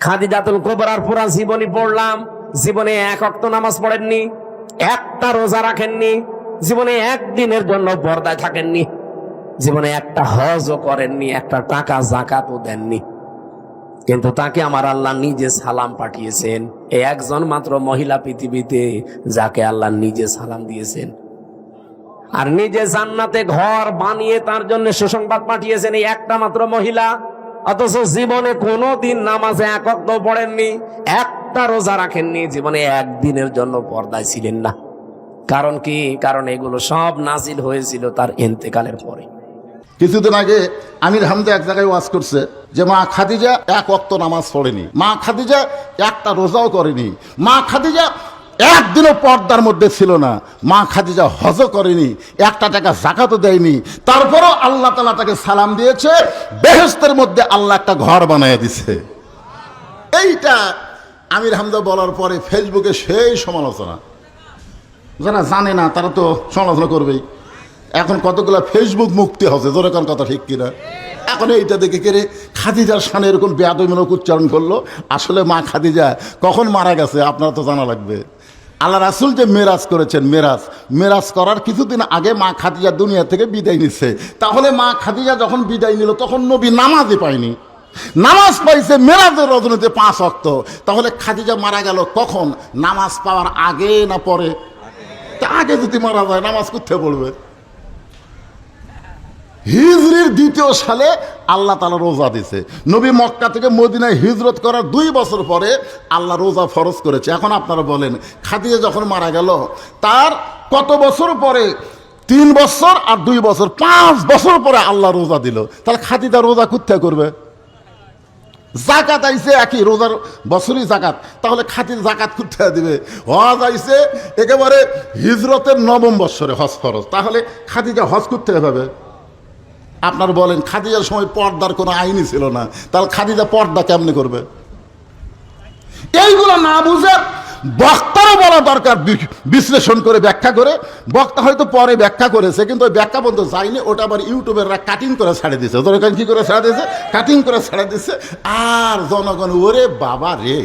খাদিজাতুল কুবরার পুরা জীবনী পড়লাম, জীবনে এক ওয়াক্ত নামাজ পড়েননি, একটা রোজা রাখেননি, জীবনে একদিনের জন্য পর্দায় থাকেননি, জীবনে একটা হজও করেননি, একটা টাকা যাকাতও দেননি। কিন্তু তাকে আমার আল্লাহ নিজে সালাম পাঠিয়েছেন। এই একজন মাত্র মহিলা পৃথিবীতে যাকে আল্লাহ নিজে সালাম দিয়েছেন, আর নিজে জান্নাতে ঘর বানিয়ে তার জন্য সুসংবাদ পাঠিয়েছেন এই একটা মাত্র মহিলা। অথচ জীবনে কোনোদিন নামাজে এক ওয়াক্ত পড়েননি, একটা রোজা রাখেননি, জীবনে একদিনের জন্য পর্দায় ছিলেন না। কারণ কি? কারণ এগুলো সব নাজিল হয়েছিল তার ইন্তেকালের পরে। কিছুদিন আগে আমির হামজা এক জায়গায় ওয়াজ করছে যে মা খাদিজা এক ওয়াক্ত নামাজ পড়েনি, মা খাদিজা একটা রোজাও করেনি, মা খাদিজা একদিনও পর্দার মধ্যে ছিল না, মা খাদিজা হজও করেনি, একটা টাকা যাকাতও দেয়নি, তারপরও আল্লাহ তাআলা তাকে সালাম দিয়েছে, বেহেশতের মধ্যে আল্লাহ একটা ঘর বানিয়ে দিছে। এইটা আমির হামজা বলার পরে ফেসবুকে সেই সমালোচনা। যারা জানে না তারা তো সমালোচনা করবেই। এখন কতগুলো ফেসবুক মুক্তি হচ্ছে, জোরে কোন কথা ঠিক কিনা? এখন এইটা দেখে কেড়ে খাদিজার শানে এরকম বেয়াদবিমূলক উচ্চারণ করলো। আসলে মা খাদিজা কখন মারা গেছে আপনারা তো জানা লাগবে। আল্লাহ রাসূল যে মেরাজ করেছেন, মেরাজ করার কিছুদিন আগে মা খাদিজা দুনিয়া থেকে বিদায় নিচ্ছে। তাহলে মা খাদিজা যখন বিদায় নিল তখন নবী নামাজই পায়নি, নামাজ পাইছে মেরাজের রজনীতে 5 ওয়াক্ত। তাহলে খাদিজা মারা গেল কখন? নামাজ পাওয়ার আগে না পরে? তা আগে যদি মারা যায় নামাজ কোথায় পড়বে? হিজরির 2য় সালে আল্লাহ তাআলা রোজা দিয়েছে। নবী মক্কা থেকে মদিনায় হিজরত করার 2 বছর পরে আল্লাহ রোজা ফরজ করেছে। এখন আপনারা বলেন, খাদিজা যখন মারা গেল তার কত বছর পরে? 3 বছর আর 2 বছর, 5 বছর পরে আল্লাহ রোজা দিল। তাহলে খাদিজা রোজা কোথায় করবে? জাকাত আইছে একই, রোজার বছরই জাকাত, তাহলে খাদিজা জাকাত কোথায় দিবে? হজ আইছে একেবারে হিজরতের 9ম বছরে হজ ফরজ, তাহলে খাদিজা হজ কোথায় পাবে? আপনার বলেন, খাদিজার সময় পর্দার কোনো আইনই ছিল না, তাহলে খাদিজা পর্দা কেমনে করবে? এইগুলো না বুঝে বক্তারও বলা দরকার, বিশ্লেষণ করে ব্যাখ্যা করে। বক্তা হয়তো পরে ব্যাখ্যা করেছে, কিন্তু ওই ব্যাখ্যা পর্যন্ত যায়নি, ওটা আবার ইউটিউবেররা কাটিং করে ছাড়ে দিয়েছে। কি করে ছাড়ে দিয়েছে? কাটিং করে ছাড়ে দিচ্ছে। আর জনগণ ওরে বাবা রে,